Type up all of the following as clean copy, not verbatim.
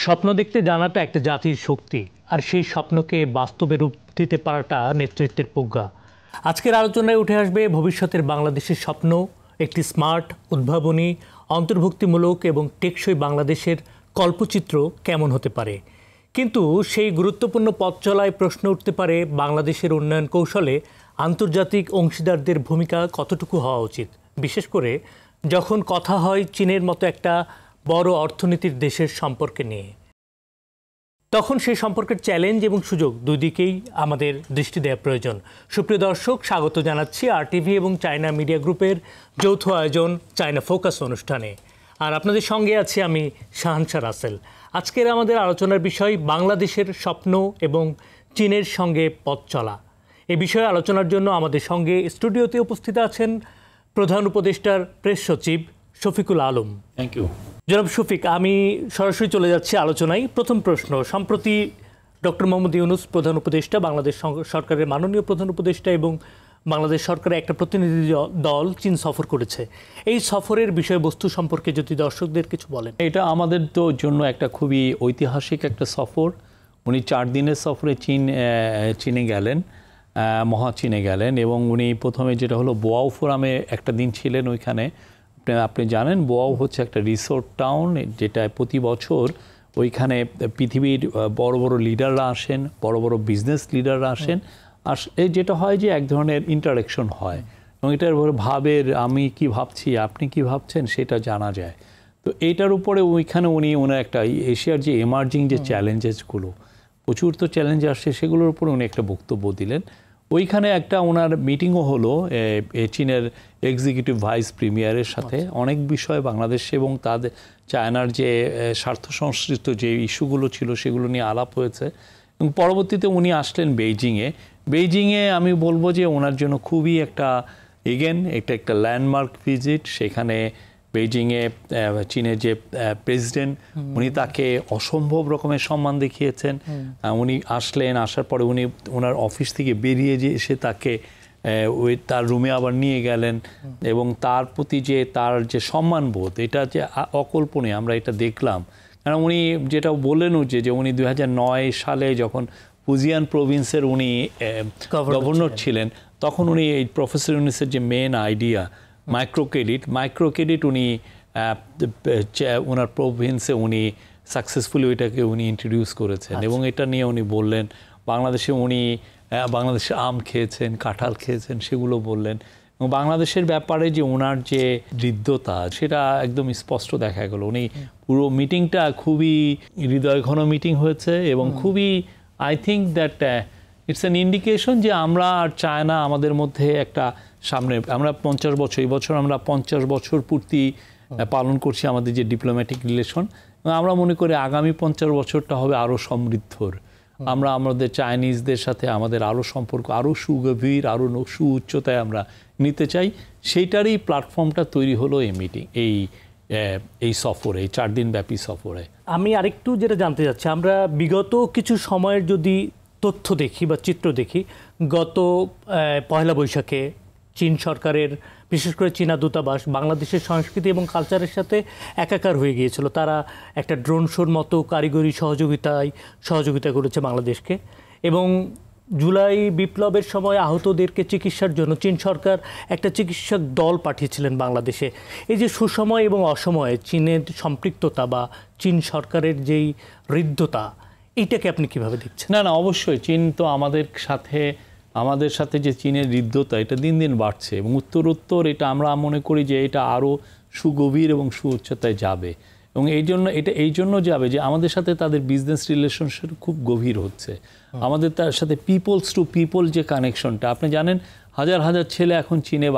স্বপ্ন দেখতে জানাটা একটা জাতির শক্তি, আর সেই স্বপ্নকে বাস্তবে রূপ দিতে পারাটা নেতৃত্বের প্রজ্ঞা। আজকের আলোচনায় উঠে আসবে ভবিষ্যতের বাংলাদেশের স্বপ্ন, একটি স্মার্ট, উদ্ভাবনী, অন্তর্ভুক্তিমূলক এবং টেকসই বাংলাদেশের কল্পচিত্র কেমন হতে পারে। কিন্তু সেই গুরুত্বপূর্ণ পথ চলায় প্রশ্ন উঠতে পারে, বাংলাদেশের উন্নয়ন কৌশলে আন্তর্জাতিক অংশীদারদের ভূমিকা কতটুকু হওয়া উচিত, বিশেষ করে যখন কথা হয় চীনের মতো একটা বড় অর্থনীতির দেশের সম্পর্কে নিয়ে। তখন সেই সম্পর্কের চ্যালেঞ্জ এবং সুযোগ দুই দিকেই আমাদের দৃষ্টি দেওয়া প্রয়োজন। সুপ্রিয় দর্শক, স্বাগত জানাচ্ছি RTV এবং চায়না মিডিয়া গ্রুপের যৌথ আয়োজন চায়না ফোকাস অনুষ্ঠানে। আর আপনাদের সঙ্গে আছি আমি শাহানশা রাসেল। আজকের আমাদের আলোচনার বিষয় বাংলাদেশের স্বপ্ন এবং চীনের সঙ্গে পথ চলা। এ বিষয়ে আলোচনার জন্য আমাদের সঙ্গে স্টুডিওতে উপস্থিত আছেন প্রধান উপদেষ্টার প্রেস সচিব শফিকুল আলম। থ্যাংক ইউ জনাব শফিক, আমি সরাসরি চলে যাচ্ছি আলোচনায়। প্রথম প্রশ্ন, সম্প্রতি ডক্টর মোহাম্মদ ইউনূস প্রধান উপদেষ্টা, বাংলাদেশ সরকারের মাননীয় প্রধান উপদেষ্টা এবং বাংলাদেশ সরকারের একটা প্রতিনিধি দল চীন সফর করেছে। এই সফরের বিষয়বস্তু সম্পর্কে যদি দর্শকদের কিছু বলেন। এটা আমাদের তো জন্য একটা খুবই ঐতিহাসিক একটা সফর। উনি 4 দিনের সফরে চীনে গেলেন, মহাচীনে গেলেন, এবং উনি প্রথমে যেটা হলো বোয়াও ফোরামে একটা দিন ছিলেন ওইখানে। আপনি জানেন বোয়াও হচ্ছে একটা রিসোর্ট টাউন, যেটা প্রতি বছর ওইখানে পৃথিবীর বড় বড় লিডাররা আসেন, বড় বড় বিজনেস লিডাররা আসেন। আর এই যেটা হয় যে এক ধরনের ইন্টারাকশন হয়, এবং এটার ভাবের আমি কি ভাবছি আপনি কি ভাবছেন সেটা জানা যায়। তো এইটার উপরে ওইখানে উনি ওনার একটা এশিয়ার যে এমার্জিং যে চ্যালেঞ্জেসগুলো, প্রচুর তো চ্যালেঞ্জ আসছে, সেগুলোর উপরে উনি একটা বক্তব্য দিলেন। ওইখানে একটা ওনার মিটিংও হলো চীনের এক্সিকিউটিভ ভাইস প্রিমিয়ারের সাথে। অনেক বিষয় বাংলাদেশ এবং তাদের চায়নার যে স্বার্থ সংশ্লিষ্ট যে ইস্যুগুলো ছিল সেগুলো নিয়ে আলাপ হয়েছে। এবং পরবর্তীতে উনি আসলেন বেইজিংয়ে আমি বলবো যে ওনার জন্য খুবই একটা একটা ল্যান্ডমার্ক ভিজিট। সেখানে বেইজিংয়ে চীনের যে প্রেসিডেন্ট, উনি তাকে অসম্ভব রকমের সম্মান দেখিয়েছেন। উনি আসার পরে উনি ওনার অফিস থেকে বেরিয়ে এসে তাকে তার রুমে আবার নিয়ে গেলেন, এবং তার প্রতি যে তার যে সম্মানবোধ, এটা যে অকল্পনীয়, আমরা এটা দেখলাম। কারণ উনি যেটা বললেন যে উনি 2009 সালে যখন ফুজিয়ান প্রভিন্সের উনি গভর্নর ছিলেন, তখন উনি এই প্রফেসর ইউনূসের যে মেন আইডিয়া মাইক্রো ক্রেডিট উনি ওনার প্রভিন্সে উনি সাকসেসফুলি ওইটাকে উনি ইন্ট্রোডিউস করেছেন। এবং এটা নিয়ে উনি বললেন বাংলাদেশে আম খেয়েছেন, কাঁঠাল খেয়েছেন, সেগুলো বললেন। এবং বাংলাদেশের ব্যাপারে যে ওনার যে হৃদ্যতা, সেটা একদম স্পষ্ট দেখা গেল। উনি পুরো মিটিংটা খুবই হৃদয়ঘন মিটিং হয়েছে, এবং খুবই I think that it's an indication যে আমরা আর চায়না আমাদের মধ্যে একটা সামনে আমরা 50 বছর, এই বছর আমরা 50 বছর পূর্তি পালন করছি আমাদের যে ডিপ্লোম্যাটিক রিলেশন। আমরা মনে করি আগামী 50 বছরটা হবে আরও সমৃদ্ধর। আমরা আমাদের চাইনিজদের সাথে আমাদের আরও সম্পর্ক আরও সুগভীর, আরও সুউচ্চতায় আমরা নিতে চাই। সেইটারই প্ল্যাটফর্মটা তৈরি হলো এই মিটিং, এই সফরে, এই 4 দিন ব্যাপী সফরে। আমি আরেকটু যেটা জানতে চাচ্ছি, আমরা বিগত কিছু সময়ের যদি তথ্য দেখি বা চিত্র দেখি, গত 1 বৈশাখে চীন সরকারের, বিশেষ করে চীনা দূতাবাস বাংলাদেশের সংস্কৃতি এবং কালচারের সাথে একাকার হয়ে গিয়েছিল। তারা একটা ড্রোন শোর মতো কারিগরি সহযোগিতা করেছে বাংলাদেশকে। এবং জুলাই বিপ্লবের সময় আহতদেরকে চিকিৎসার জন্য চীন সরকার একটা চিকিৎসক দল পাঠিয়েছিলেন বাংলাদেশে। এই যে সুসময় এবং অসময়ে চীনের সম্পৃক্ততা বা চীন সরকারের যেই হৃদ্যতা, এইটাকে আপনি কিভাবে দেখছেন? না, অবশ্যই চীন তো আমাদের সাথে যে চীনের হৃদ্যতা, এটা দিন দিন বাড়ছে, এবং উত্তর এটা আমরা মনে করি যে এটা আরও সুগভীর এবং সুউচ্চতায় যাবে। এবং এই জন্য যাবে যে আমাদের সাথে তাদের বিজনেস রিলেশনশিপ খুব গভীর হচ্ছে। আমাদের তার সাথে পিপলস টু পিপল যে কানেকশনটা, আপনি জানেন হাজার হাজার ছেলে এখন চীনে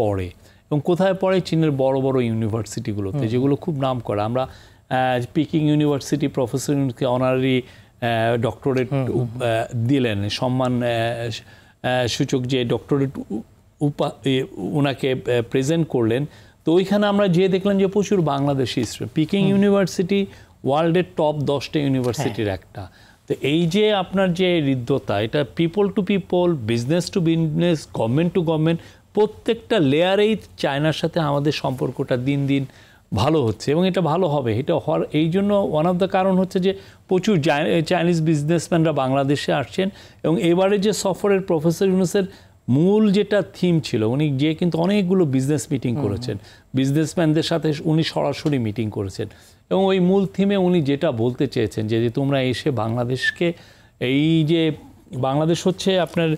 পড়ে, এবং কোথায় পড়ে? চীনের বড় বড় ইউনিভার্সিটিগুলোতে, যেগুলো খুব নাম করা। আমরা Peking university professor honorary doctorate দিলেন, সম্মান সূচক যে ডক্টরেট ওনাকে প্রেজেন্ট করলেন। তো ওইখানে আমরা যেয়ে দেখলাম যে প্রচুর বাংলাদেশি স্টুডেন্ট। পিকিং ইউনিভার্সিটি ওয়ার্ল্ডের টপ 10টা ইউনিভার্সিটির একটা। তো এই যে আপনার যে হৃদ্যতা, এটা people to people, business to business, government to government, প্রত্যেকটা লেয়ারেই চায়নার সাথে আমাদের সম্পর্কটা দিন দিন ভালো হচ্ছে এবং এটা ভালো হবে। এটা হওয়ার এই জন্য ওয়ান অফ দ্য কারণ হচ্ছে যে প্রচুর চাইনিজ বিজনেসম্যানরা বাংলাদেশে আসছেন এবং এবারে যে সফরের প্রফেসর ইউনূসের মূল যেটা থিম ছিল, উনি যে কিন্তু অনেকগুলো বিজনেস মিটিং করেছেন, বিজনেসম্যানদের সাথে উনি সরাসরি মিটিং করেছেন এবং ওই মূল থিমে উনি যেটা বলতে চেয়েছেন যে তোমরা এসে বাংলাদেশকে, এই যে বাংলাদেশ হচ্ছে আপনার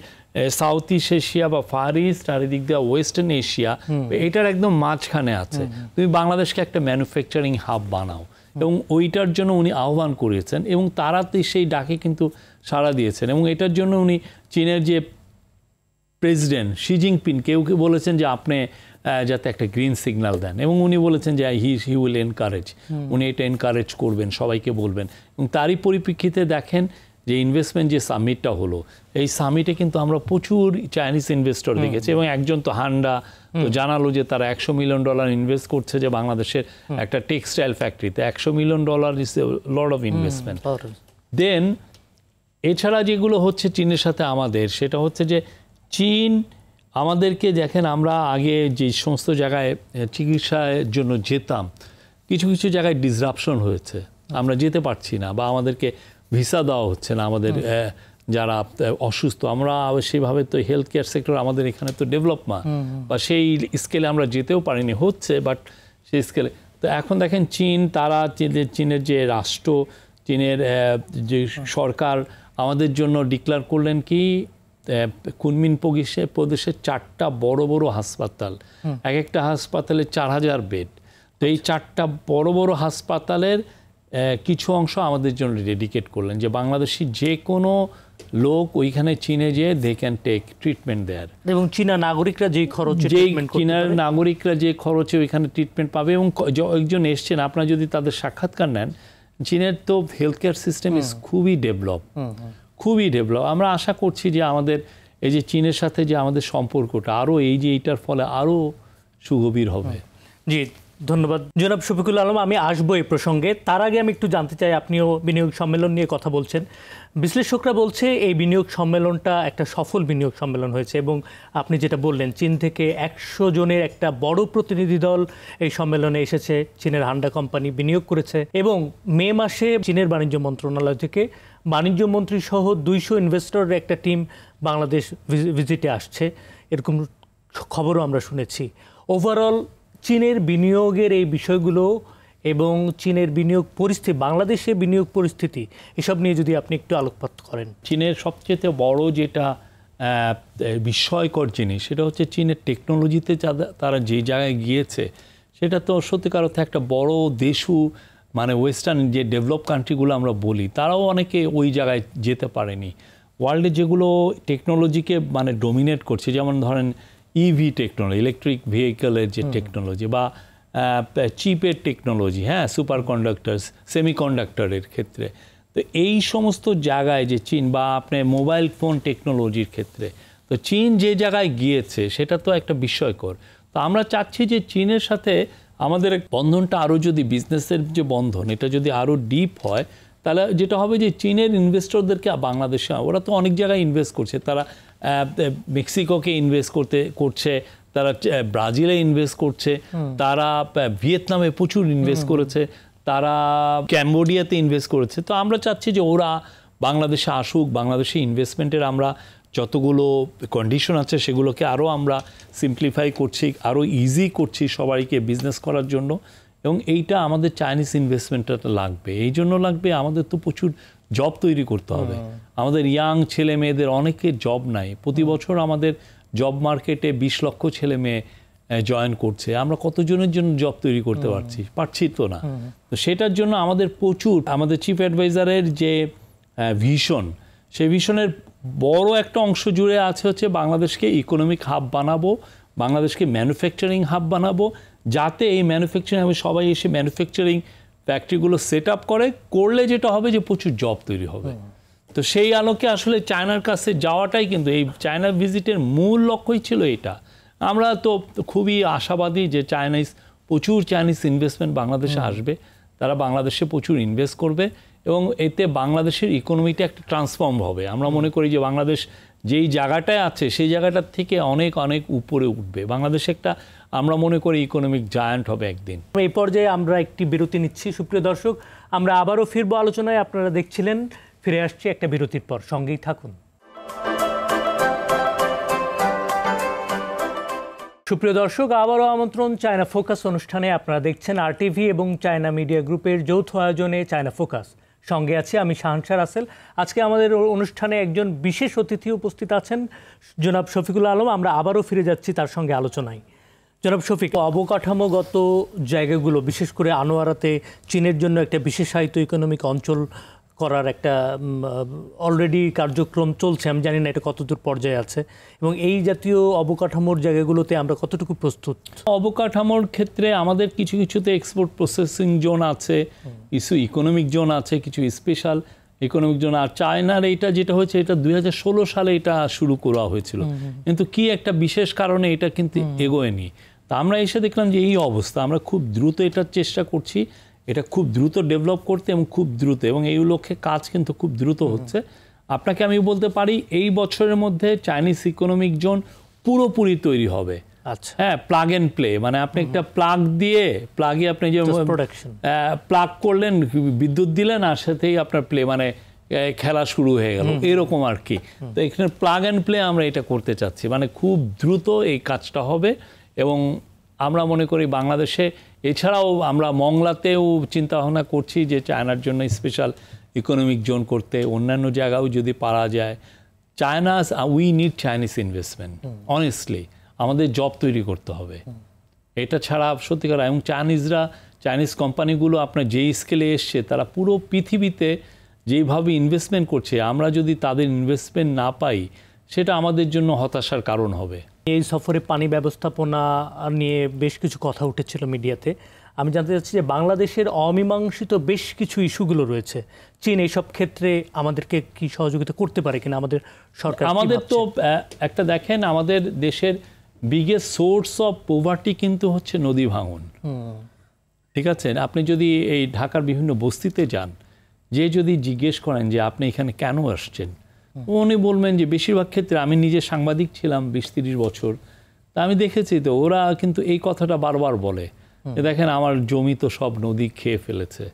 সাউথ ইস্ট এশিয়া বা ফার ইস্ট আর এদিক দিয়ে ওয়েস্টার্ন এশিয়া, এটার একদম মাঝখানে আছে, তুমি বাংলাদেশকে একটা ম্যানুফ্যাকচারিং হাব বানাও এবং ওইটার জন্য উনি আহ্বান করেছেন এবং তারা সেই ডাকে কিন্তু সাড়া দিয়েছেন এবং এটার জন্য উনি চীনের যে প্রেসিডেন্ট শি জিনপিং কেউ বলেছেন যে আপনি যাতে একটা গ্রিন সিগন্যাল দেন এবং উনি বলেছেন যে হি উইল এনকারেজ, উনি এটা এনকারেজ করবেন, সবাইকে বলবেন এবং তারই পরিপ্রেক্ষিতে দেখেন যে ইনভেস্টমেন্ট যে সামিটটা হলো, এই সামিটে কিন্তু আমরা প্রচুর চাইনিজ ইনভেস্টর দেখেছি এবং একজন তো হান্ডা তো জানালো যে তারা $100 মিলিয়ন ইনভেস্ট করছে যে বাংলাদেশের একটা টেক্সটাইল ফ্যাক্টরিতে। $100 million is a lot of investment. Then এছাড়া যেগুলো হচ্ছে চীনের সাথে আমাদের, সেটা হচ্ছে যে চীন আমাদেরকে দেখেন, আমরা আগে যে সমস্ত জায়গায় চিকিৎসার জন্য যেতাম, কিছু কিছু জায়গায় ডিসরাপশন হয়েছে, আমরা যেতে পারছি না বা আমাদেরকে ভিসা দেওয়া হচ্ছে না আমাদের যারা অসুস্থ। আমরা সেইভাবে তো হেলথ কেয়ার সেক্টর আমাদের এখানে তো ডেভেলপ না বা সেই স্কেলে আমরা যেতেও পারিনি, হচ্ছে বাট সেই স্কেলে। তো এখন দেখেন চীন, তারা চীনের যে রাষ্ট্র, চীনের যে সরকার আমাদের জন্য ডিক্লেয়ার করলেন কি কুনমিন প্রদেশে 4টা বড় বড় হাসপাতাল, এক একটা হাসপাতালে 4000 বেড। তো এই 4টা বড় বড় হাসপাতালের কিছু অংশ আমাদের জন্য ডেডিকেট করলেন যে বাংলাদেশি যে কোনো লোক ওইখানে চীনে যেয়ে দে ক্যান টেক ট্রিটমেন্ট দেয়ার এবং চীনা নাগরিকরা যে খরচে, চীনার নাগরিকরা যে খরচে ওইখানে ট্রিটমেন্ট পাবে। এবং একজন এসছেন, আপনারা যদি তাদের সাক্ষাৎকার নেন, চীনের তো হেলথ কেয়ার সিস্টেম ইজ খুবই ডেভেলপ, খুবই ডেভেলপ। আমরা আশা করছি যে আমাদের এই যে চীনের সাথে যে আমাদের সম্পর্কটা আরও এই যে এইটার ফলে আরও সুগভীর হবে। জি, ধন্যবাদ জনাব শফিকুল আলম। আমি আসবো এই প্রসঙ্গে, তার আগে আমি একটু জানতে চাই, আপনিও বিনিয়োগ সম্মেলন নিয়ে কথা বলছেন, বিশ্লেষকরা বলছে এই বিনিয়োগ সম্মেলনটা একটা সফল বিনিয়োগ সম্মেলন হয়েছে এবং আপনি যেটা বললেন চীন থেকে 100 জনের একটা বড় প্রতিনিধি দল এই সম্মেলনে এসেছে, চীনের হান্ডা কোম্পানি বিনিয়োগ করেছে এবং মে মাসে চীনের বাণিজ্য মন্ত্রণালয় থেকে বাণিজ্য মন্ত্রী সহ 200 ইনভেস্টরের একটা টিম বাংলাদেশ ভিজিটে আসছে, এরকম খবরও আমরা শুনেছি। ওভারঅল চীনের বিনিয়োগের এই বিষয়গুলো এবং চীনের বিনিয়োগ পরিস্থিতি, বাংলাদেশের বিনিয়োগ পরিস্থিতি, এসব নিয়ে যদি আপনি একটু আলোকপাত করেন। চীনের সবচেয়ে বড় যেটা বিস্ময়কর জিনিস, সেটা হচ্ছে চীনের টেকনোলজিতে তারা যে জায়গায় গিয়েছে, সেটা তো সত্যিকার অর্থে একটা বড় দেশও, মানে ওয়েস্টার্ন যে ডেভেলপ কান্ট্রিগুলো আমরা বলি, তারাও অনেকে ওই জায়গায় যেতে পারেনি। ওয়ার্ল্ডে যেগুলো টেকনোলজিকে মানে ডোমিনেট করছে, যেমন ধরেন ইভি টেকনোলজি, ইলেকট্রিক ভেহিকেলের যে টেকনোলজি বা চিপের টেকনোলজি, হ্যাঁ, সুপার কন্ডাক্টার্স, সেমিকন্ডাক্টরের ক্ষেত্রে, তো এই সমস্ত জায়গায় যে চীন বা আপনার মোবাইল ফোন টেকনোলজির ক্ষেত্রে, তো চীন যে জায়গায় গিয়েছে সেটা তো একটা বিস্ময়কর। তো আমরা চাচ্ছি যে চীনের সাথে আমাদের বন্ধনটা আরও যদি বিজনেসের যে বন্ধন, এটা যদি আরও ডিপ হয়, তাহলে যেটা হবে যে চীনের ইনভেস্টরদেরকে বাংলাদেশে, ওরা তো অনেক জায়গায় ইনভেস্ট করছে, তারা মেক্সিকোকে ইনভেস্ট করছে, তারা ব্রাজিলে ইনভেস্ট করছে, তারা ভিয়েতনামে প্রচুর ইনভেস্ট করেছে, তারা ক্যাম্বোডিয়াতে ইনভেস্ট করেছে। তো আমরা চাচ্ছি যে ওরা বাংলাদেশে আসুক, বাংলাদেশে ইনভেস্টমেন্টের আমরা যতগুলো কন্ডিশন আছে সেগুলোকে আরও আমরা সিম্পলিফাই করছি, আরও ইজি করছি সবাইকে বিজনেস করার জন্য। এবং এইটা আমাদের চাইনিজ ইনভেস্টমেন্টটা লাগবে, এই জন্য লাগবে আমাদের তো প্রচুর জব তৈরি করতে হবে। আমাদের ইয়াং ছেলে মেয়েদের অনেকের জব নাই, প্রতি বছর আমাদের জব মার্কেটে 20 লক্ষ ছেলে মেয়ে জয়েন করছে, আমরা কতজনের জন্য জব তৈরি করতে পারছি তো না। তো সেটার জন্য আমাদের প্রচুর, আমাদের চিফ অ্যাডভাইজারের যে ভিশন, সেই ভিশনের বড় একটা অংশ জুড়ে আছে হচ্ছে বাংলাদেশকে ইকোনমিক হাব বানাবো, বাংলাদেশকে ম্যানুফ্যাকচারিং হাব বানাবো, যাতে এই ম্যানুফ্যাকচারিং হবে, সবাই এসে ম্যানুফ্যাকচারিং ফ্যাক্টরিগুলো সেট আপ করলে যেটা হবে যে প্রচুর জব তৈরি হবে। তো সেই আলোকে আসলে চায়নার কাছে যাওয়াটাই কিন্তু এই চায়না ভিজিটের মূল লক্ষ্যই ছিল এটা। আমরা তো খুবই আশাবাদী যে প্রচুর চাইনিজ ইনভেস্টমেন্ট বাংলাদেশে আসবে, তারা বাংলাদেশে প্রচুর ইনভেস্ট করবে এবং এতে বাংলাদেশের ইকোনমিটা একটা ট্রান্সফর্ম হবে। আমরা মনে করি যে বাংলাদেশ যেই জায়গাটায় আছে সেই জায়গাটার থেকে অনেক অনেক উপরে উঠবে। বাংলাদেশ একটা আমরা মনে করি ইকোনমিক জায়ান্ট হবে একদিন। এই পর্যায়ে আমরা একটি বিরতি নিচ্ছি। সুপ্রিয় দর্শক, আমরা আবারও ফিরবো আলোচনায়। আপনারা দেখছিলেন, ফিরে আসছি একটা বিরতির পর, সঙ্গেই থাকুন। সুপ্রিয় দর্শক, আবারও আমন্ত্রণ চায়না ফোকাস অনুষ্ঠানে। আপনারা দেখছেন RTV এবং চায়না মিডিয়া গ্রুপের যৌথ আয়োজনে চায়না ফোকাস। সঙ্গে আছি আমি শাহানশা রাসেল। আজকে আমাদের অনুষ্ঠানে একজন বিশেষ অতিথি উপস্থিত আছেন, জনাব শফিকুল আলম। আমরা আবারও ফিরে যাচ্ছি তার সঙ্গে আলোচনায়। জনাব শফিক, অবকাঠামোগত জায়গাগুলো, বিশেষ করে আনোয়ারাতে চীনের জন্য একটা বিশেষায়িত ইকোনমিক অঞ্চল করার একটা অলরেডি কার্যক্রম চলছে। আমি জানি না এটা কতদূর পর্যায়ে আছে, এবং এই জাতীয় অবকাঠামোর জায়গাগুলোতে আমরা কতটুকু প্রস্তুত? অবকাঠামোর ক্ষেত্রে আমাদের কিছু কিছুতে এক্সপোর্ট প্রসেসিং জোন আছে, কিছু ইকোনমিক জোন আছে, কিছু স্পেশাল ইকোনমিক জোন। আর চায়নার এইটা যেটা হয়েছে, এটা 2016 সালে এটা শুরু করা হয়েছিল, কিন্তু কি একটা বিশেষ কারণে এটা কিন্তু এগোয়নি। তা আমরা এসে দেখলাম যে এই অবস্থা, আমরা খুব দ্রুত এটার চেষ্টা করছি, এটা খুব দ্রুত ডেভেলপ করতে, এবং খুব দ্রুত, এবং এই লক্ষ্যে কাজ কিন্তু খুব দ্রুত হচ্ছে। আপনাকে আমি বলতে পারি এই বছরের মধ্যে চাইনিজ ইকোনমিক জোন পুরোপুরি তৈরি হবে। আচ্ছা, হ্যাঁ, প্লাগ এন্ড প্লে, মানে আপনি একটা প্লাগ দিয়ে, প্লাগে আপনি যে প্লাগ করলেন, বিদ্যুৎ দিলেন, আর সাথেই আপনার প্লে, মানে খেলা শুরু হয়ে গেল, এরকম আর কি। তো এখানে প্লাগ অ্যান্ড প্লে আমরা এটা করতে চাচ্ছি, মানে খুব দ্রুত এই কাজটা হবে। এবং আমরা মনে করি বাংলাদেশে, এছাড়াও আমরা মংলাতেও চিন্তা ভাবনা করছি যে চায়নার জন্য স্পেশাল ইকোনমিক জোন করতে, অন্যান্য জায়গাও যদি পারা যায়। We need Chinese investment, honestly আমাদের জব তৈরি করতে হবে, এটা ছাড়া সত্যিকার। এবং চাইনিজ কোম্পানিগুলো আপনার যেই স্কেলে এসছে, তারা পুরো পৃথিবীতে যেইভাবে ইনভেস্টমেন্ট করছে, আমরা যদি তাদের ইনভেস্টমেন্ট না পাই, সেটা আমাদের জন্য হতাশার কারণ হবে। এই সফরে পানি ব্যবস্থাপনা নিয়ে বেশ কিছু কথা উঠেছিল মিডিয়াতে। আমি জানতে চাচ্ছি যে বাংলাদেশের অমীমাংসিত বেশ কিছু ইস্যুগুলো রয়েছে, চীন এইসব ক্ষেত্রে আমাদেরকে কি সহযোগিতা করতে পারে কিনা আমাদের সরকার? আমাদের তো একটা দেখেন, আমাদের দেশের বিগেস্ট সোর্স অফ পভার্টি কিন্তু হচ্ছে নদী ভাঙন। ঠিক আছে, আপনি যদি এই ঢাকার বিভিন্ন বস্তিতে যান, যে যদি জিজ্ঞেস করেন যে আপনি এখানে কেন আসছেন, উনি বলবেন যে, বেশিরভাগ ক্ষেত্রে, আমি নিজে সাংবাদিক ছিলাম 20-30 বছর, তা আমি দেখেছি তো, ওরা কিন্তু এই কথাটা বারবার বলে, দেখেন আমার জমি তো সব নদী খেয়ে ফেলেছে,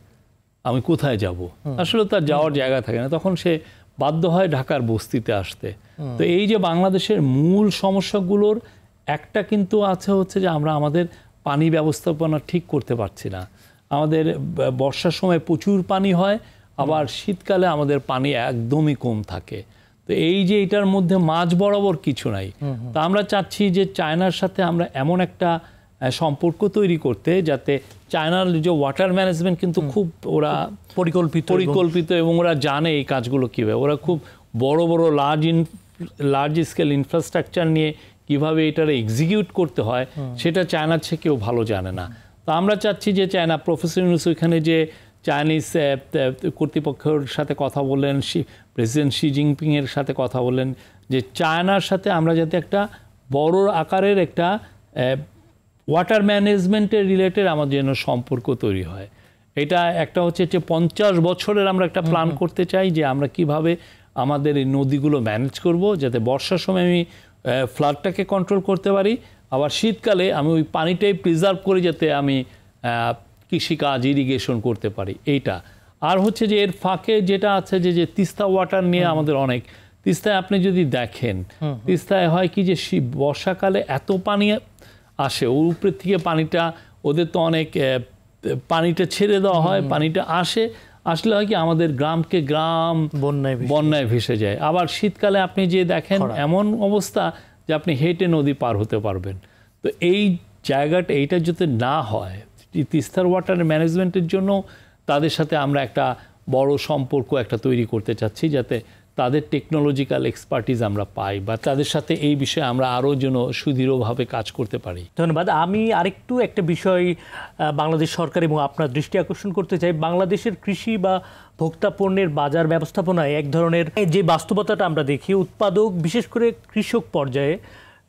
আমি কোথায় যাব? আসলে তার যাওয়ার জায়গা থাকে না, তখন সে বাধ্য হয় ঢাকার বস্তিতে আসতে। তো এই যে বাংলাদেশের মূল সমস্যাগুলোর একটা কিন্তু আছে, হচ্ছে যে আমরা আমাদের পানি ব্যবস্থাপনা ঠিক করতে পারছি না। আমাদের বর্ষার সময় প্রচুর পানি হয়, আবার শীতকালে আমাদের পানি একদমই কম থাকে। তো এই যে এটার মধ্যে মাঝ বরাবর কিছু নাই। তা আমরা চাচ্ছি যে চায়নার সাথে আমরা এমন একটা সম্পর্ক তৈরি করতে, যাতে চায়নার যে ওয়াটার ম্যানেজমেন্ট কিন্তু খুব ওরা পরিকল্পিত, এবং ওরা জানে এই কাজগুলো কীভাবে, ওরা খুব বড় বড় লার্জ স্কেল ইনফ্রাস্ট্রাকচার নিয়ে কিভাবে এটার এক্সিকিউট করতে হয়, সেটা চায়নার চেয়ে কেউ ভালো জানে না। তো আমরা চাচ্ছি যে চায়না প্রফেসর ওইখানে যে চাইনিজ কর্তৃপক্ষের সাথে কথা বললেন, প্রেসিডেন্ট শি জিনপিংয়ের সাথে কথা বললেন, যে চায়নার সাথে আমরা যাতে একটা বড় আকারের একটা ওয়াটার ম্যানেজমেন্টের রিলেটেড আমাদের যেন সম্পর্ক তৈরি হয়। এটা একটা হচ্ছে যে 50 বছরের আমরা একটা প্ল্যান করতে চাই, যে আমরা কিভাবে আমাদের এই নদীগুলো ম্যানেজ করব, যাতে বর্ষার সময় আমি ফ্লাডটাকে কন্ট্রোল করতে পারি, আবার শীতকালে আমি ওই পানিটাই প্রিজার্ভ করে যাতে আমি কৃষিকাজ, ইরিগেশন করতে পারি, এইটা। আর হচ্ছে যে এর ফাঁকে যেটা আছে, যে তিস্তা ওয়াটার নিয়ে আমাদের অনেক, তিস্তায় আপনি যদি দেখেন, তিস্তায় হয় কি যে বর্ষাকালে এত পানি আসে, ওর উপরের থেকে পানিটা, ওদের তো অনেক পানিটা ছেড়ে দেওয়া হয়, পানিটা আসলে হয় কি আমাদের গ্রামকে গ্রাম বন্যায় ভেসে যায়। আবার শীতকালে আপনি যে দেখেন এমন অবস্থা যে আপনি হেঁটে নদী পার হতে পারবেন। তো এই জায়গাটা, এইটা যাতে না হয়, তিস্তার ওয়াটার ম্যানেজমেন্টের জন্য তাদের সাথে আমরা একটা বড় সম্পর্ক একটা তৈরি করতে চাচ্ছি, যাতে তাদের টেকনোলজিক্যাল এক্সপার্টিস আমরা পাই, বা তাদের সাথে এই বিষয়ে আমরা আরও যেন সুদৃঢ়ভাবে কাজ করতে পারি। ধন্যবাদ। আমি আরেকটু একটা বিষয় বাংলাদেশ সরকার এবং আপনার দৃষ্টি আকর্ষণ করতে চাই। বাংলাদেশের কৃষি বা ভোক্তা পণ্যের বাজার ব্যবস্থাপনায় এক ধরনের যে বাস্তবতাটা আমরা দেখি, উৎপাদক বিশেষ করে কৃষক পর্যায়ে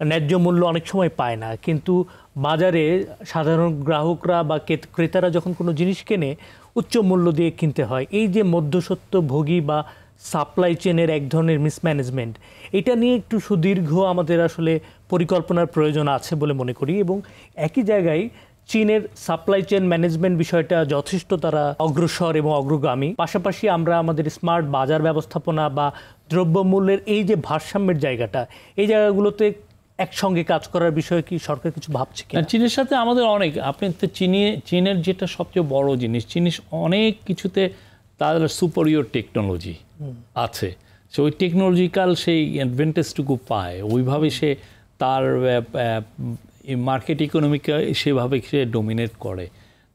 ন্যায্য মূল্য অনেক সময় পায় না, কিন্তু বাজারে সাধারণ গ্রাহকরা বা ক্রেতারা যখন কোনো জিনিস কেনে, উচ্চ মূল্য দিয়ে কিনতে হয়। এই যে মধ্যস্বত্বভোগী বা সাপ্লাই চেনের এক ধরনের মিসম্যানেজমেন্ট, এটা নিয়ে একটু সুদীর্ঘ আমাদের আসলে পরিকল্পনার প্রয়োজন আছে বলে মনে করি। এবং একই জায়গায় চীনের সাপ্লাই চেন ম্যানেজমেন্ট বিষয়টা যথেষ্ট তারা অগ্রসর এবং অগ্রগামী। পাশাপাশি আমরা আমাদের স্মার্ট বাজার ব্যবস্থাপনা বা দ্রব্যমূল্যের এই যে ভারসাম্যের জায়গাটা, এই জায়গাগুলোতে একসঙ্গে কাজ করার বিষয়ে কি সরকার কিছু ভাবছে কি? চীনের সাথে আমাদের অনেক, আপনি তো চীনের যেটা সবচেয়ে বড় জিনিস, চীন অনেক কিছুতে তার সুপারিয়র টেকনোলজি আছে, সে ওই টেকনোলজিক্যাল সেই অ্যাডভান্টেজটুকু পায়, ওইভাবে সে তার মার্কেট ইকোনমিকে সেভাবে সে ডোমিনেট করে।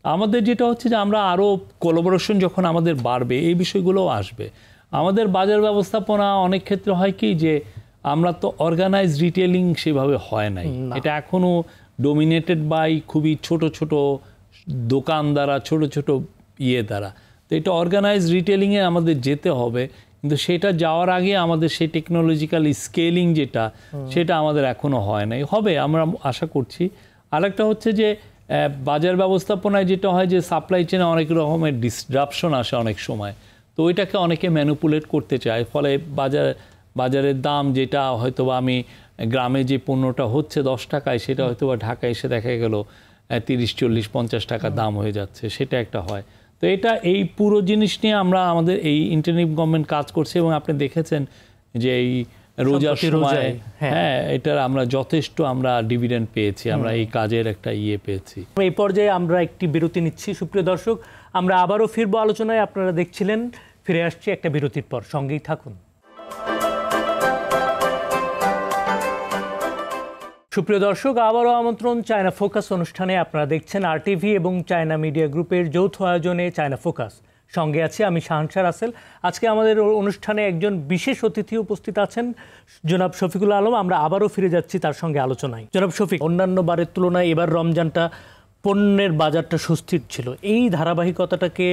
আমাদের যেটা হচ্ছে যে আমরা আরও কোলাবোরেশন যখন আমাদের বাড়বে এই বিষয়গুলোও আসবে। আমাদের বাজার ব্যবস্থাপনা অনেক ক্ষেত্রে হয় কি যে আমরা তো অর্গানাইজ রিটেলিং সেভাবে হয় নাই, এটা এখনও ডোমিনেটেড বাই খুবই ছোট ছোট দোকান দ্বারা, ছোট ছোট দ্বারা। তো এটা অর্গানাইজ রিটেলিংয়ে আমাদের যেতে হবে, কিন্তু সেটা যাওয়ার আগে আমাদের সেই টেকনোলজিক্যাল স্কেলিং যেটা, সেটা আমাদের এখনও হয় নাই, হবে আমরা আশা করছি। আরেকটা হচ্ছে যে বাজার ব্যবস্থাপনায় যেটা হয় যে সাপ্লাই চেনে অনেক রকমের ডিসরাপশন আসে অনেক সময়, তো ওইটাকে অনেকে ম্যানিপুলেট করতে চায়, ফলে বাজারের দাম যেটা হয়তো বা আমি গ্রামে যে পণ্যটা হচ্ছে 10 টাকায়, সেটা হয়তো বা ঢাকায় এসে দেখা গেল 30, 40, 50 টাকা দাম হয়ে যাচ্ছে, সেটা একটা হয়। তো এটা এই পুরো জিনিস নিয়ে আমরা আমাদের এই ইন্টারনেট গভর্নমেন্ট কাজ করছে, এবং আপনি দেখেছেন যে এই রোজার সময় এটার আমরা যথেষ্ট আমরা ডিভিডেন্ড পেয়েছি, আমরা এই কাজের একটা পেয়েছি। এই পর্যায়ে আমরা একটি বিরতি নিচ্ছি। সুপ্রিয় দর্শক, আমরা আবারও ফিরবো আলোচনায়। আপনারা দেখছিলেন, ফিরে আসছি একটা বিরতির পর, সঙ্গেই থাকুন। সুপ্রিয় দর্শক, আবারও আমন্ত্রণ চায়না ফোকাস অনুষ্ঠানে। আপনারা দেখছেন RTV এবং চায়না মিডিয়া গ্রুপের যৌথ আয়োজনে চায়না ফোকাস। সঙ্গে আছে আমি শাহানশাহ রাসেল। আজকে আমাদের অনুষ্ঠানে একজন বিশেষ অতিথি উপস্থিত আছেন, জনাব শফিকুল আলম। আমরা আবারও ফিরে যাচ্ছি তার সঙ্গে আলোচনায়। জনাব শফিক, অন্যান্য বারের তুলনায় এবার রমজানটা পণ্যের বাজারটা সুস্থির ছিল, এই ধারাবাহিকতাটাকে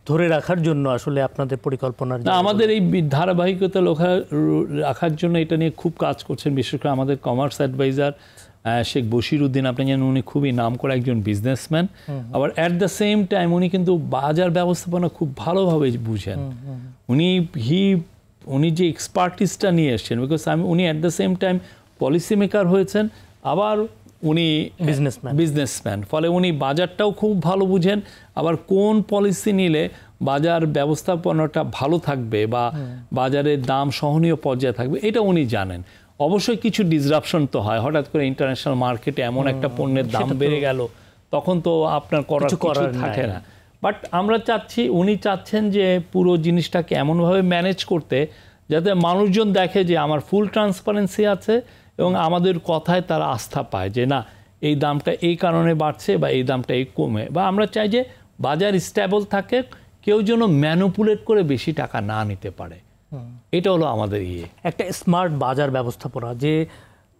ধরে রাখার জন্য আসলে আপনাদের পরিকল্পনা? আমাদের এই ধারাবাহিকতা রাখার জন্য এটা নিয়ে খুব কাজ করছেন, বিশেষ করে আমাদের কমার্স অ্যাডভাইজার শেখ বশির উদ্দিন। আপনি জানেন উনি খুবই নাম করা একজন বিজনেসম্যান, আবার অ্যাট দ্য সেম টাইম উনি কিন্তু বাজার ব্যবস্থাপনা খুব ভালোভাবে বুঝেন। উনি যে এক্সপার্টিসটা নিয়ে এসছেন, বিকজ উনি at the same time policy maker হয়েছেন, আবার উনি বিজনেসম্যান, ফলে উনি বাজারটাও খুব ভালো বুঝেন, আবার কোন পলিসি নিলে বাজার ব্যবস্থাপনাটা ভালো থাকবে বা বাজারের দাম সহনীয় পর্যায়ে থাকবে, এটা উনি জানেন। অবশ্যই কিছু ডিসরাপশন তো হয়, হঠাৎ করে ইন্টারন্যাশনাল মার্কেটে এমন একটা পণ্যের দাম বেড়ে গেল, তখন তো আপনার করার কিছু থাকে না। বাট আমরা উনি চাচ্ছেন যে পুরো জিনিসটাকে এমনভাবে ম্যানেজ করতে যাতে মানুষজন দেখে যে আমার ফুল ট্রান্সপারেন্সি আছে এবং আমাদের কথায় তারা আস্থা পায় যে না, এই দামটা এই কারণে বাড়ছে বা এই দামটা এই কমে, বা আমরা চাই যে বাজার স্টেবল থাকে, কেউ যেন ম্যানিপুলেট করে বেশি টাকা না নিতে পারে। এটা হলো আমাদের একটা স্মার্ট বাজার ব্যবস্থাপনা, যে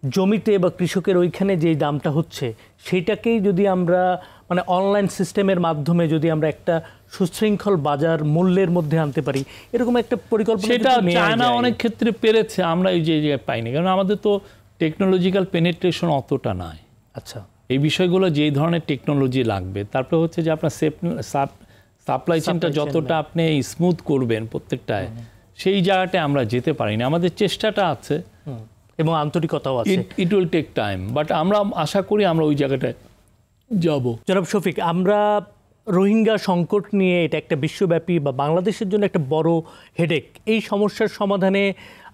জমিতে বা কৃষকের ওইখানে যে দামটা হচ্ছে সেটাকেই যদি আমরা মানে অনলাইন সিস্টেমের মাধ্যমে যদি আমরা একটা সুশৃঙ্খল বাজার মূল্যের মধ্যে আনতে পারি, এরকম একটা পরিকল্পনা। সেটা চায়না অনেক ক্ষেত্রে পেরেছে, আমরা এই যে পাইনি, কারণ আমাদের তো টেকনোলজিক্যাল পেনিট্রেশন অতটা নাই। আচ্ছা, এই বিষয়গুলো যেই ধরনের টেকনোলজি লাগবে, তারপরে হচ্ছে যে আপনার সাপ্লাই চেনটা যতটা আপনি স্মুথ করবেন প্রত্যেকটায়, সেই জায়গাটায় আমরা যেতে পারিনি। আমাদের চেষ্টাটা আছে এবং আন্তরিকতাও আছে। It will take time, but আমরা আশা করি আমরা ওই জায়গাটায় যাব। জনাব শফিক, আমরা রোহিঙ্গা সংকট নিয়ে, এটা একটা বিশ্বব্যাপী বা বাংলাদেশের জন্য একটা বড় হেডেক। এই সমস্যার সমাধানে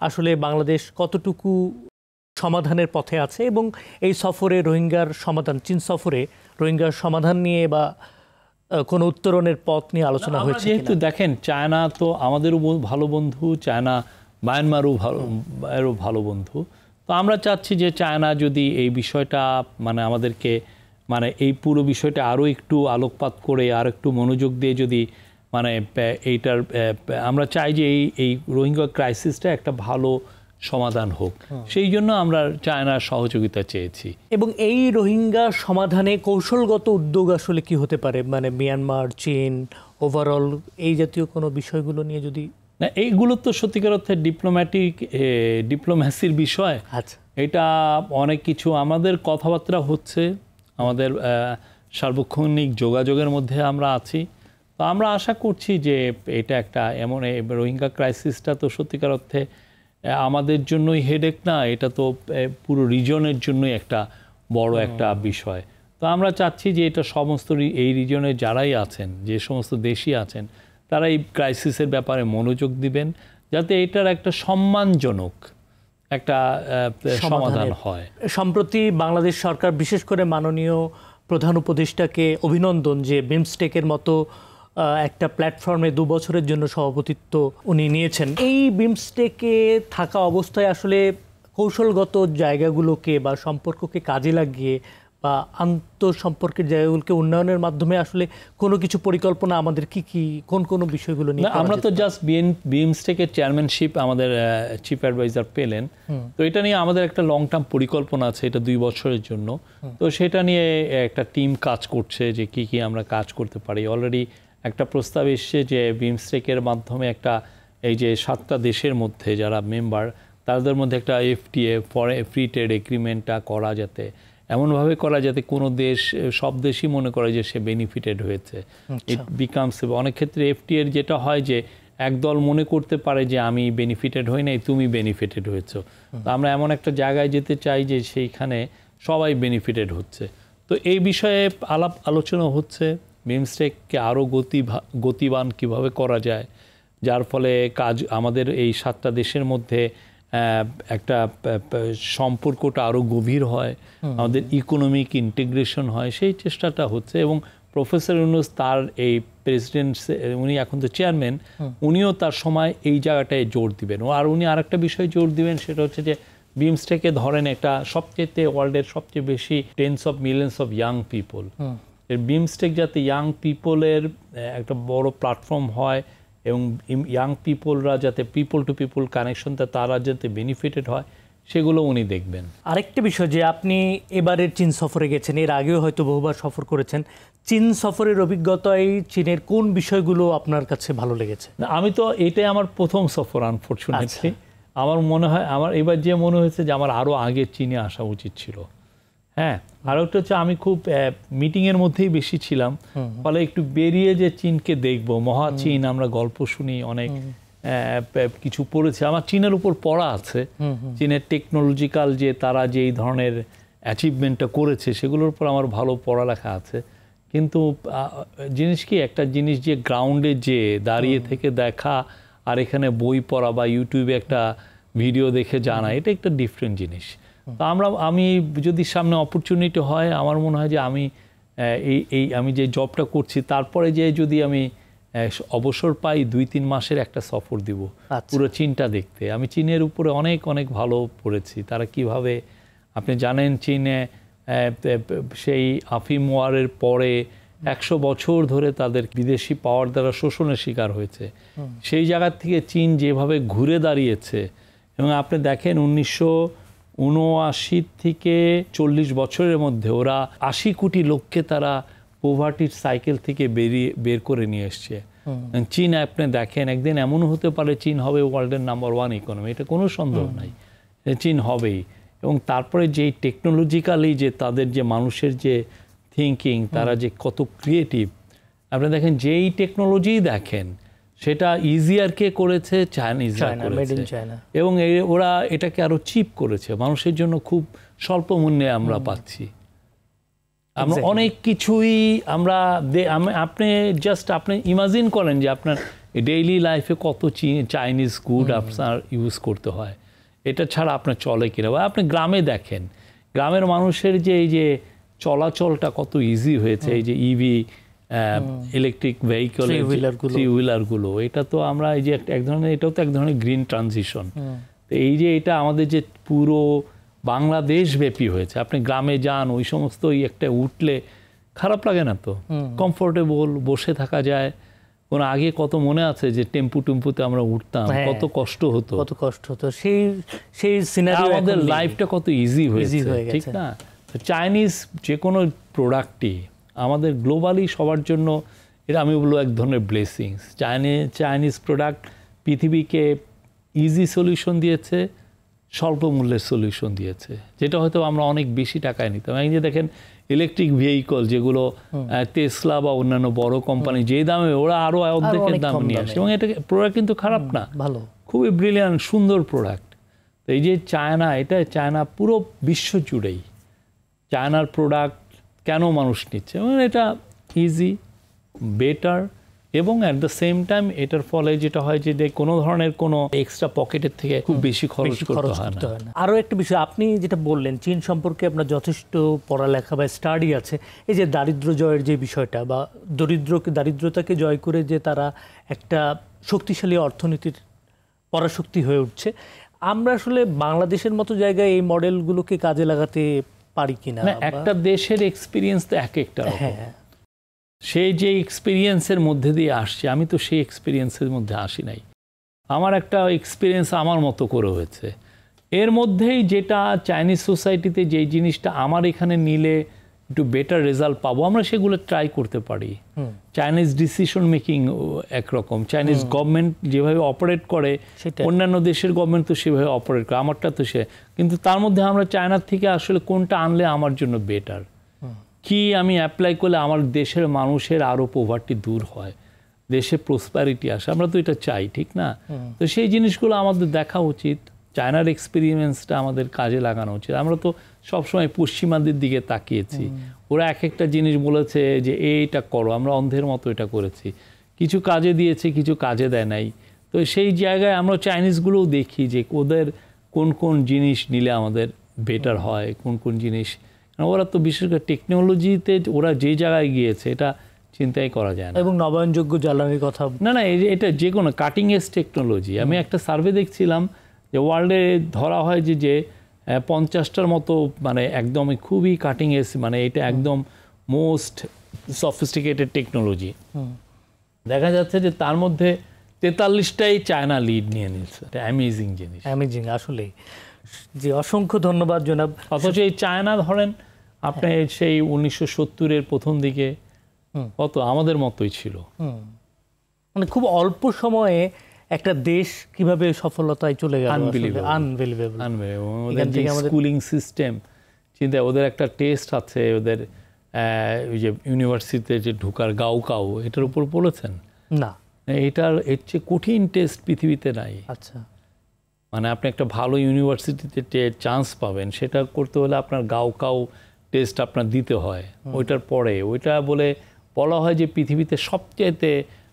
আসলে বাংলাদেশ কতটুকু সমাধানের পথে আছে, এবং এই সফরে রোহিঙ্গার সমাধান, চীন সফরে রোহিঙ্গার সমাধান নিয়ে বা কোনো উত্তরণের পথ নিয়ে আলোচনা হয়েছে? যেহেতু দেখেন চায়না তো আমাদেরও ভালো বন্ধু, চায়না মায়ানমারও ভালো বন্ধু, তো আমরা চাচ্ছি যে চায়না যদি এই বিষয়টা মানে আমাদেরকে মানে এই পুরো বিষয়টা আরও একটু আলোকপাত করে আর একটু মনোযোগ দিয়ে যদি মানে এইটার আমরা চাই যে এই রোহিঙ্গা ক্রাইসিসটা একটা ভালো সমাধান হোক, সেই জন্য আমরা চায়নার সহযোগিতা চেয়েছি। এবং এই রোহিঙ্গা সমাধানে কৌশলগত উদ্যোগ আসলে কি হতে পারে, মানে মিয়ানমার, চীন, ওভারঅল এই জাতীয় কোনো বিষয়গুলো নিয়ে যদি? না, এইগুলো তো সত্যিকার অর্থে ডিপ্লোম্যাসির বিষয়। আচ্ছা, এটা অনেক কিছু আমাদের কথাবার্তা হচ্ছে, আমাদের সার্বক্ষণিক যোগাযোগের মধ্যে আমরা আছি। তো আমরা আশা করছি যে এটা একটা এমন রোহিঙ্গা ক্রাইসিসটা তো সত্যিকার অর্থে আমাদের জন্যই হেডেক না, এটা তো পুরো রিজনের জন্যই একটা বড় একটা বিষয়। তো আমরা চাচ্ছি যে এটা সমস্ত এই রিজনে যারাই আছেন, যে সমস্ত দেশই আছেন, তারা এই ক্রাইসিসের ব্যাপারে মনোযোগ দিবেন, যাতে এটার একটা সম্মানজনক একটা সমাধান হয়। সম্প্রতি বাংলাদেশ সরকার বিশেষ করে মাননীয় প্রধান উপদেষ্টাকে অভিনন্দন যে বিমস্টেকের মতো একটা প্ল্যাটফর্মে 2 বছরের জন্য সভাপতিত্ব উনি নিয়েছেন। এই বিমস্টেকে থাকা অবস্থায় আসলে কৌশলগত জায়গাগুলোকে বা সম্পর্ককে কাজে লাগিয়ে বা আন্তঃসম্পর্কের জায়গাগুলোকে উন্নয়নের মাধ্যমে আসলে কোনো কিছু পরিকল্পনা আমাদের কোন বিষয়গুলো নিয়ে? আমরা তো জাস্ট বিমস্টেকের চেয়ারম্যানশিপ আমাদের চিফ অ্যাডভাইজার পেলেন, তো এটা নিয়ে আমাদের একটা লং টার্ম পরিকল্পনা আছে, এটা 2 বছরের জন্য। তো সেটা নিয়ে একটা টিম কাজ করছে যে কি আমরা কাজ করতে পারি। অলরেডি একটা প্রস্তাব এসছে যে বিমস্টেকের মাধ্যমে একটা এই যে 7টা দেশের মধ্যে যারা মেম্বার, তাদের মধ্যে একটা FTA ফ্রি ট্রেড এগ্রিমেন্টটা করা, যাতে এমনভাবে করা যাতে কোনো দেশ, সব দেশই মনে করে যে সে বেনিফিটেড হয়েছে। ইট বিকামস, অনেক ক্ষেত্রে FTA যেটা হয় যে একদল মনে করতে পারে যে আমি বেনিফিটেড হই নাই, তুমি বেনিফিটেড হয়েছো। তো আমরা এমন একটা জায়গায় যেতে চাই যে সেইখানে সবাই বেনিফিটেড হচ্ছে। তো এই বিষয়ে আলাপ আলোচনা হচ্ছে, বিমস্টেককে আরও গতিবান কিভাবে করা যায়, যার ফলে কাজ আমাদের এই 7টা দেশের মধ্যে একটা সম্পর্কটা আরও গভীর হয়, আমাদের ইকোনমিক ইন্টিগ্রেশন হয়, সেই চেষ্টাটা হচ্ছে। এবং প্রফেসর ইউনূস তার এই প্রেসিডেন্ট, উনি এখন তো চেয়ারম্যান, উনিও তার সময় এই জায়গাটায় জোর দিবেন। আর উনি আরেকটা বিষয় জোর দিবেন, সেটা হচ্ছে যে বিমস্টেকে ধরেন একটা সবচেয়ে ওয়ার্ল্ডের সবচেয়ে বেশি tense of millions of young people, BIMSTEC যাতে ইয়াং পিপলের একটা বড় প্ল্যাটফর্ম হয় এবং ইয়াং পিপলরা যাতে পিপল টু পিপল কানেকশনটা তারা যাতে বেনিফিটেড হয়, সেগুলো উনি দেখবেন। আরেকটা বিষয় যে আপনি এবারের চীন সফরে গেছেন, এর আগেও হয়তো বহুবার সফর করেছেন, চীন সফরের অভিজ্ঞতায় চীনের কোন বিষয়গুলো আপনার কাছে ভালো লেগেছে? আমি তো এটাই আমার প্রথম সফর, আনফরচুনেটলি। আমার মনে হয়, আমার এবার যে মনে হয়েছে যে আমার আরও আগে চীনে আসা উচিত ছিল। হ্যাঁ, আর একটা হচ্ছে আমি খুব মিটিংয়ের মধ্যেই বেশি ছিলাম, ফলে একটু বেরিয়ে যে চীনকে দেখবো, মহা চীন, আমরা গল্প শুনি, অনেক কিছু পড়েছে, আমার চীনের উপর পড়া আছে, চীনের টেকনোলজিক্যাল যে তারা যে এই ধরনের অ্যাচিভমেন্টটা করেছে সেগুলোর উপর আমার ভালো পড়ালেখা আছে। কিন্তু জিনিস কি, একটা জিনিস যে গ্রাউন্ডে যে দাঁড়িয়ে থেকে দেখা আর এখানে বই পড়া বা ইউটিউবে একটা ভিডিও দেখে জানা, এটা একটা ডিফারেন্ট জিনিস। তো আমি যদি সামনে অপরচুনিটি হয়, আমার মনে হয় যে আমি যে জবটা করছি তারপরে যে যদি আমি অবসর পাই 2-3 মাসের একটা সফর দিব পুরো চীনটা দেখতে। আমি চীনের উপরে অনেক অনেক ভালো পড়েছি, তারা কিভাবে, আপনি জানেন চীনে সেই আফিম ওয়ারের পরে 100 বছর ধরে তাদের বিদেশি পাওয়ার দ্বারা শোষণের শিকার হয়েছে। সেই জায়গা থেকে চীন যেভাবে ঘুরে দাঁড়িয়েছে, এবং আপনি দেখেন 1979 থেকে 40 বছরের মধ্যে ওরা 80 কোটি লোককে তারা পোভার্টির সাইকেল থেকে বের করে নিয়ে এসছে। চীন আপনি দেখেন, একদিন এমনও হতে পারে চীন হবে ওয়ার্ল্ডের নাম্বার 1 ইকোনমি, এটা কোনো সন্দেহ নাই, চীন হবেই। এবং তারপরে যে টেকনোলজিক্যালি যে তাদের যে মানুষের যে থিঙ্কিং, তারা যে কত ক্রিয়েটিভ, আপনি দেখেন যেই টেকনোলজি দেখেন সেটা ইজিয়ার কে করেছে, চাইনিজরা করেছে, এবং ওরা এটাকে আরো চিপ করেছে, মানুষের জন্য খুব স্বল্প মূল্যে আমরা পাচ্ছি। আমরা অনেক কিছুই আপনি ইমাজিন করেন যে আপনার ডেইলি লাইফে কত চাইনিজ গুড আপনার ইউজ করতে হয়, এটা ছাড়া আপনার চলে কিনা। বা আপনি গ্রামে দেখেন, গ্রামের মানুষের যে এই যে চলাচলটা কত ইজি হয়েছে, এই যে ইভি ইলেকট্রিক ভেহিকল, থ্রি হুইলারগুলো, এটা তো আমরা এই যে এক ধরনের, এটাও তো এক ধরনের গ্রিন ট্রানজিশন। তো এই যে এটা আমাদের যে পুরো বাংলাদেশ ব্যাপী হয়েছে, আপনি গ্রামে যান, ওই সমস্ত একটা উঠলে খারাপ লাগে না, তো কমফোর্টেবল, বসে থাকা যায়। কোন আগে কত মনে আছে যে টেম্পুতে আমরা উঠতাম, কত কষ্ট হতো, সেই সিনারিও, আমাদের লাইফটা কত ইজি হয়েছে, ঠিক না? চাইনিজ যে কোনো প্রোডাক্টই আমাদের গ্লোবালি সবার জন্য, এটা আমি বলবো এক ধরনের ব্লেসিংস। চাইনিজ প্রোডাক্ট পৃথিবীকে ইজি সলিউশন দিয়েছে, স্বল্প মূল্যের সলিউশন দিয়েছে, যেটা হয়তো আমরা অনেক বেশি টাকায় নিতাম। এই যে দেখেন ইলেকট্রিক ভেহিকল যেগুলো টেসলা বা অন্যান্য বড় কোম্পানি যে দামে, ওরা আরো অর্ধেকের দাম নিয়ে আসে, এবং এটা প্রোডাক্ট কিন্তু খারাপ না, ভালো, খুবই ব্রিলিয়ান্ট সুন্দর প্রোডাক্ট। তো এই যে চায়না, এটা চায়না পুরো বিশ্ব জুড়েই চায়নার প্রোডাক্ট কেন মানুষ নিচ্ছে, এটা ইজি, বেটার, এবং অ্যাট দ্য সেম টাইম এটার ফলে যেটা হয় যে কোনো ধরনের কোনো এক্সট্রা পকেটের থেকে খুব বেশি খরচ করতে হয় না। আরও একটা বিষয় আপনি যেটা বললেন, চীন সম্পর্কে আপনার যথেষ্ট পড়ালেখা বা স্টাডি আছে। এই যে দারিদ্র জয়ের যে বিষয়টা, বা দারিদ্রতাকে জয় করে যে তারা একটা শক্তিশালী অর্থনীতির পরাশক্তি হয়ে উঠছে, আমরা আসলে বাংলাদেশের মতো জায়গায় এই মডেলগুলোকে কাজে লাগাতে পারি কিনা? একটা দেশের এক্সপিরিয়েন্স তো এক একটা রকম। সেই যে এক্সপিরিয়েন্সের মধ্যে দিয়ে আসছে, আমি তো সেই এক্সপিরিয়েন্সের মধ্যে আসি নাই। আমার একটা এক্সপিরিয়েন্স আমার মতো করে হয়েছে। এর মধ্যেই যেটা চাইনিজ সোসাইটিতে যেই জিনিসটা আমার এখানে নিলে একটু বেটার রেজাল্ট পাবো, আমরা সেগুলো ট্রাই করতে পারি। চাইনিজ ডিসিশন মেকিং একরকম, চাইনিজ গভর্নমেন্ট যেভাবে অপারেট করে, অন্যান্য দেশের গভর্নমেন্ট তো সেভাবে অপারেট করে, আমারটা তো সে, কিন্তু তার মধ্যে আমরা চায়নার থেকে আসলে কোনটা আনলে আমার জন্য বেটার, কি আমি অ্যাপ্লাই করলে আমার দেশের মানুষের আরও পোভার্টি দূর হয়, দেশে প্রসপ্যারিটি আসে, আমরা তো এটা চাই, ঠিক না? তো সেই জিনিসগুলো আমাদের দেখা উচিত, চায়নার এক্সপেরিমেন্টসটা আমাদের কাজে লাগানো উচিত। আমরা তো সবসময় পশ্চিমাদের দিকে তাকিয়েছি, ওরা এক একটা জিনিস বলেছে যে এইটা করো, আমরা অন্ধের মতো এটা করেছি, কিছু কাজে দিয়েছে, কিছু কাজে দেয় নাই। তো সেই জায়গায় আমরা চাইনিজগুলোও দেখি যে ওদের কোন কোন জিনিস নিলে আমাদের বেটার হয়, কোন কোন জিনিস, ওরা তো বিশেষ করে টেকনোলজিতে ওরা যে জায়গায় গিয়েছে এটা চিন্তাই করা যায় না। এবং নবায়নযোগ্য জ্বালানির কথা, না এটা যে কোনো কাটিং এজ টেকনোলজি। আমি একটা সার্ভে দেখছিলাম যে ওয়ার্ল্ডে ধরা হয় যে 50টার মতো মানে একদমই খুবই কাটিং এজ, মানে এটা একদম মোস্ট সফিস্টিকেটেড টেকনোলজি। দেখা যাচ্ছে যে তার মধ্যে 43টাই চায়না লিড নিয়ে নিচ্ছে। এটা অ্যামেজিং জিনিস, অ্যামেজিং আসলেই। যে অসংখ্য ধন্যবাদ জনাব। অথচ এই চায়না ধরেন আপনি সেই 1970-এর প্রথম দিকে কত আমাদের মতোই ছিল, মানে খুব অল্প সময়ে একটা দেশ কিভাবে সফলতায় চলে গেল, আনবিলিভেবল। ওদের যে স্কুলিং সিস্টেম চিন্তা, ওদের একটা টেস্ট আছে, ওদের ওই যে ইউনিভার্সিটিতে যে ঢোকার গাও এটার উপর বলেছেন না, এটার এর চেয়ে কঠিন টেস্ট পৃথিবীতে নাই। আচ্ছা, মানে আপনি একটা ভালো ইউনিভার্সিটিতে চান্স পাবেন, সেটা করতে হলে আপনার গাও টেস্ট আপনার দিতে হয়। ওইটার পরে ওইটা বলা হয় যে পৃথিবীতে সবচেয়ে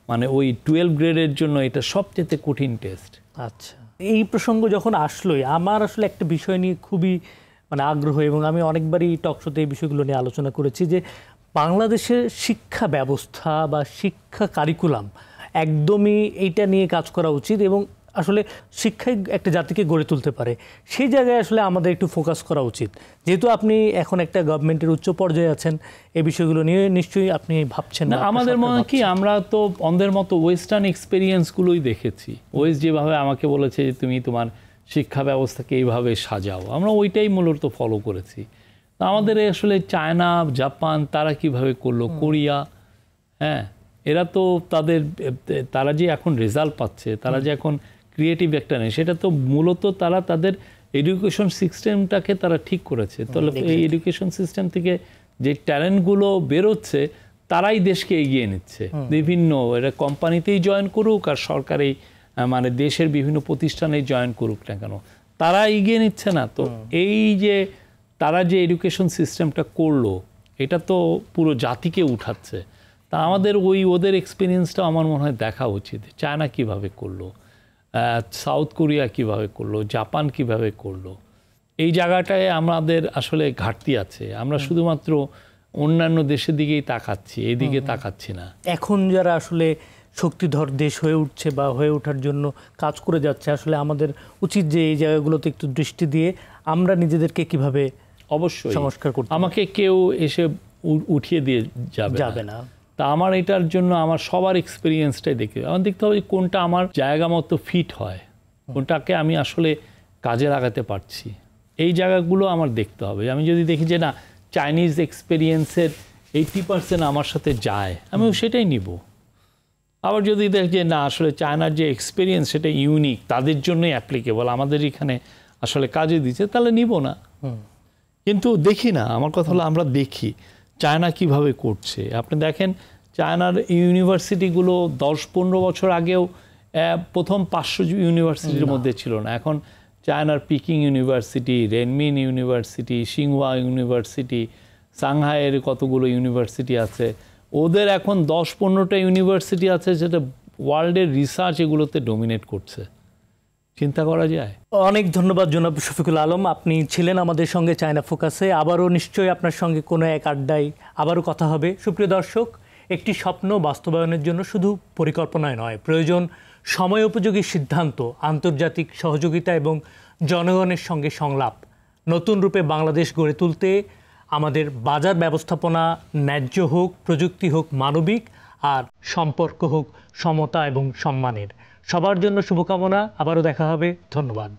মানে ওই 12 গ্রেডের জন্য এটা সবচেয়ে কঠিন টেস্ট। আচ্ছা, এই প্রসঙ্গ যখন আসলোই আমার আসলে একটা বিষয় নিয়ে খুবই মানে আগ্রহ, এবং আমি অনেকবারই টকশোতে এই বিষয়গুলো নিয়ে আলোচনা করেছি যে বাংলাদেশের শিক্ষা ব্যবস্থা বা শিক্ষা কারিকুলাম একদমই এইটা নিয়ে কাজ করা উচিত, এবং আসলে শিক্ষাই একটা জাতিকে গড়ে তুলতে পারে, সেই জায়গায় আসলে আমাদের একটু ফোকাস করা উচিত। যেহেতু আপনি এখন একটা গভর্নমেন্টের উচ্চ পর্যায়ে আছেন, এই বিষয়গুলো নিয়ে নিশ্চয়ই আপনি ভাবছেন না? আমাদের মনে হয় কি, আমরা তো অন্ধের মতো ওয়েস্টার্ন এক্সপেরিয়েন্সগুলোই দেখেছি। ওয়েস্ট যেভাবে আমাকে বলেছে যে তুমি তোমার শিক্ষা ব্যবস্থাকে এইভাবে সাজাও, আমরা ওইটাই মূলত ফলো করেছি। তো আমাদের আসলে চায়না, জাপান তারা কিভাবে করলো, কোরিয়া, হ্যাঁ, এরা তো তারা যে এখন রেজাল্ট পাচ্ছে, তারা যে এখন ক্রিয়েটিভ একটা নেই, সেটা তো মূলত তারা তাদের এডুকেশন সিস্টেমটাকে তারা ঠিক করেছে। তাহলে এই এডুকেশন সিস্টেম থেকে যে ট্যালেন্টগুলো বেরোচ্ছে তারাই দেশকে এগিয়ে নিচ্ছে। বিভিন্ন এরা কোম্পানিতেই জয়েন করুক আর সরকারি মানে দেশের বিভিন্ন প্রতিষ্ঠানেই জয়েন করুক না কেন, তারা এগিয়ে নিচ্ছে না। তো এই যে তারা যে এডুকেশন সিস্টেমটা করলো, এটা তো পুরো জাতিকে উঠাচ্ছে। তা আমাদের ওদের এক্সপিরিয়েন্সটা আমার মনে হয় দেখা উচিত। চায়না কিভাবে করলো, সাউথ কোরিয়া কিভাবে করলো, জাপান কিভাবে করলো, এই জায়গাটায় আমাদের আসলে ঘাটতি আছে। আমরা শুধুমাত্র অন্যান্য দেশের দিকেই তাকাচ্ছি, এইদিকে তাকাচ্ছি না। এখন যারা আসলে শক্তিধর দেশ হয়ে উঠছে বা হয়ে ওঠার জন্য কাজ করে যাচ্ছে, আসলে আমাদের উচিত যে এই জায়গাগুলোতে একটু দৃষ্টি দিয়ে আমরা নিজেদেরকে কিভাবে অবশ্যই সংস্কার করতে। আমাকে কেউ এসে উঠিয়ে দিয়ে যাবে না। তা আমার এটার জন্য আমার সবার এক্সপিরিয়েন্সটাই আমার দেখতে হবে কোনটা আমার জায়গা মতো ফিট হয়, কোনটাকে আমি আসলে কাজে লাগাতে পারছি, এই জায়গাগুলো আমার দেখতে হবে। আমি যদি দেখি যে না, চাইনিজ এক্সপিরিয়েন্সের 80% আমার সাথে যায়, আমিও সেটাই নিব। আবার যদি দেখি যে না, আসলে চায়নার যে এক্সপিরিয়েন্স সেটা ইউনিক, তাদের জন্যই অ্যাপ্লিকেবল, আমাদের এখানে আসলে কাজে দিচ্ছে, তাহলে নিব না। কিন্তু দেখি না, আমার কথা হলো আমরা দেখি চায়না কিভাবে করছে। আপনি দেখেন চায়নার ইউনিভার্সিটিগুলো 10-15 বছর আগেও প্রথম 500 ইউনিভার্সিটির মধ্যে ছিল না। এখন চায়নার Peking university, Renmin university, Tsinghua university, সাংহাইয়ের কতগুলো ইউনিভার্সিটি আছে, ওদের এখন 10-15টা ইউনিভার্সিটি আছে যেটা ওয়ার্ল্ডের রিসার্চ এগুলোতে ডমিনেট করছে। চিন্তা করা যায়। অনেক ধন্যবাদ জনাব শফিকুল আলম, আপনি ছিলেন আমাদের সঙ্গে চায়না ফোকাসে। আবারও নিশ্চয়ই আপনার সঙ্গে কোনো এক আড্ডায় আবারও কথা হবে। সুপ্রিয় দর্শক, একটি স্বপ্ন বাস্তবায়নের জন্য শুধু পরিকল্পনায় নয়, প্রয়োজন সময় উপযোগী সিদ্ধান্ত, আন্তর্জাতিক সহযোগিতা এবং জনগণের সঙ্গে সংলাপ। নতুন রূপে বাংলাদেশ গড়ে তুলতে আমাদের বাজার ব্যবস্থাপনা ন্যায্য হোক, প্রযুক্তি হোক মানবিক, আর সম্পর্ক হোক সমতা এবং সম্মানের। সবার জন্য শুভকামনা। আবারও দেখা হবে। ধন্যবাদ।